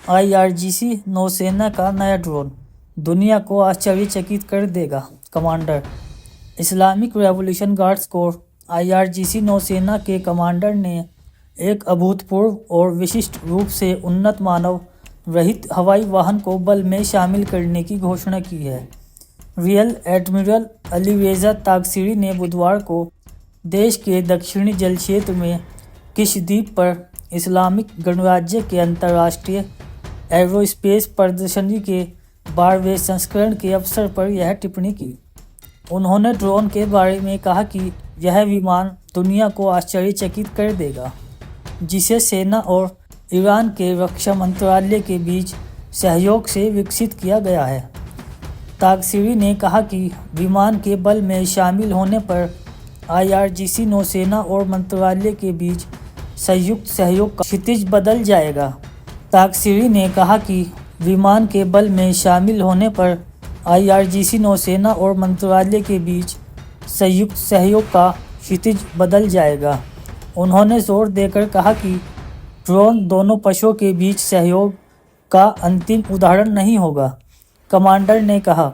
IRGC नौसेना का नया ड्रोन दुनिया को आश्चर्यचकित कर देगा। Commander Islamic revolution guards core IRGC नौसेना के कमांडर ने एक अभूतपूर्व और विशिष्ट रूप से उन्नत मानव रहित हवाई वाहन को बल में शामिल करने की घोषणा की है। रियल एडमिरल अलीरेजा तागसीरी ने बुधवार को देश के दक्षिणी जल क्षेत्र में किश द्वीप पर इस्लामिक गणराज्य के अंतर्राष्ट्रीय एरोस्पेस प्रदर्शनी के 12वें संस्करण के अवसर पर यह टिप्पणी की। उन्होंने ड्रोन के बारे में कहा कि यह विमान दुनिया को आश्चर्यचकित कर देगा, जिसे सेना और ईरान के रक्षा मंत्रालय के बीच सहयोग से विकसित किया गया है। तागसीरी ने कहा कि विमान के बल में शामिल होने पर IRGC नौसेना और मंत्रालय के बीच संयुक्त सहयोग का क्षितिज बदल जाएगा। तागसीरी ने कहा कि विमान के बल में शामिल होने पर IRGC नौसेना और मंत्रालय के बीच संयुक्त सहयोग का क्षितिज बदल जाएगा। उन्होंने जोर देकर कहा कि ड्रोन दोनों पक्षों के बीच सहयोग का अंतिम उदाहरण नहीं होगा। कमांडर ने कहा,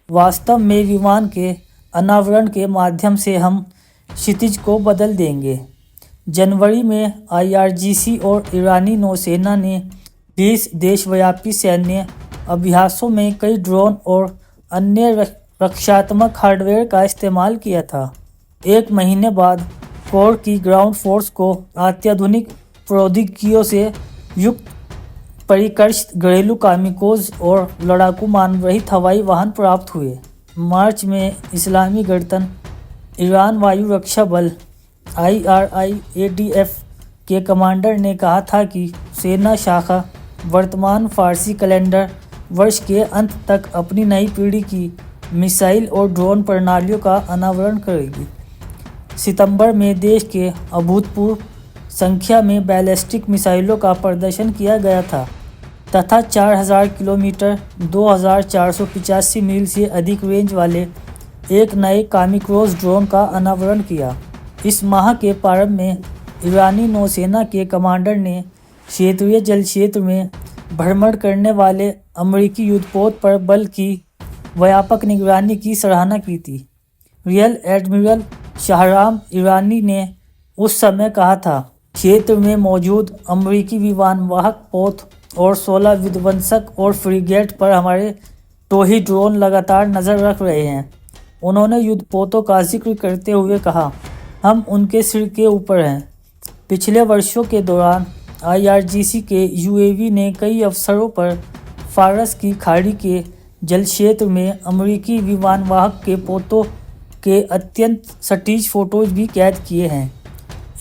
वास्तव में विमान के अनावरण के माध्यम से हम क्षितिज को बदल देंगे। जनवरी में IRGC और ईरानी नौसेना ने 20 देशव्यापी सैन्य अभ्यासों में कई ड्रोन और अन्य रक्षात्मक हार्डवेयर का इस्तेमाल किया था। एक महीने बाद कोर की ग्राउंड फोर्स को अत्याधुनिक प्रौद्योगिकियों से युक्त परिष्कृत घरेलू कामिकोज और लड़ाकू मानवरहित हवाई वाहन प्राप्त हुए। मार्च में इस्लामी गणतंत्र ईरान वायु रक्षा बल IRIADF के कमांडर ने कहा था कि सेना शाखा वर्तमान फारसी कैलेंडर वर्ष के अंत तक अपनी नई पीढ़ी की मिसाइल और ड्रोन प्रणालियों का अनावरण करेगी। सितंबर में देश के अभूतपूर्व संख्या में बैलिस्टिक मिसाइलों का प्रदर्शन किया गया था तथा 4000 किलोमीटर 2485 मील से अधिक रेंज वाले एक नए कामिक्रोज ड्रोन का अनावरण किया। इस माह के प्रारंभ में ईरानी नौसेना के कमांडर ने क्षेत्रीय जल क्षेत्र में भ्रमण करने वाले अमेरिकी युद्धपोत पर बल की व्यापक निगरानी की सराहना की थी। रियल एडमिरल शाहराम ईरानी ने उस समय कहा था, क्षेत्र में मौजूद अमेरिकी विमानवाहक पोत और 16 विध्वंसक और फ्रिगेट पर हमारे टोही ड्रोन लगातार नज़र रख रहे हैं। उन्होंने युद्धपोतों का जिक्र करते हुए कहा, हम उनके सिर के ऊपर हैं। पिछले वर्षों के दौरान IRGC के UAV ने कई अवसरों पर फारस की खाड़ी के जल क्षेत्र में अमेरिकी विमानवाहक के पोतों के अत्यंत सटीक फोटोज भी कैद किए हैं।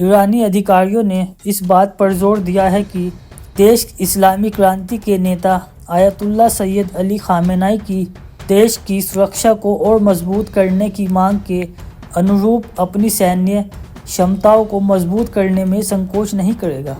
ईरानी अधिकारियों ने इस बात पर जोर दिया है कि देश इस्लामी क्रांति के नेता आयतुल्ला सैयद अली खामेनेई की देश की सुरक्षा को और मजबूत करने की मांग के अनुरूप अपनी सैन्य क्षमताओं को मजबूत करने में संकोच नहीं करेगा।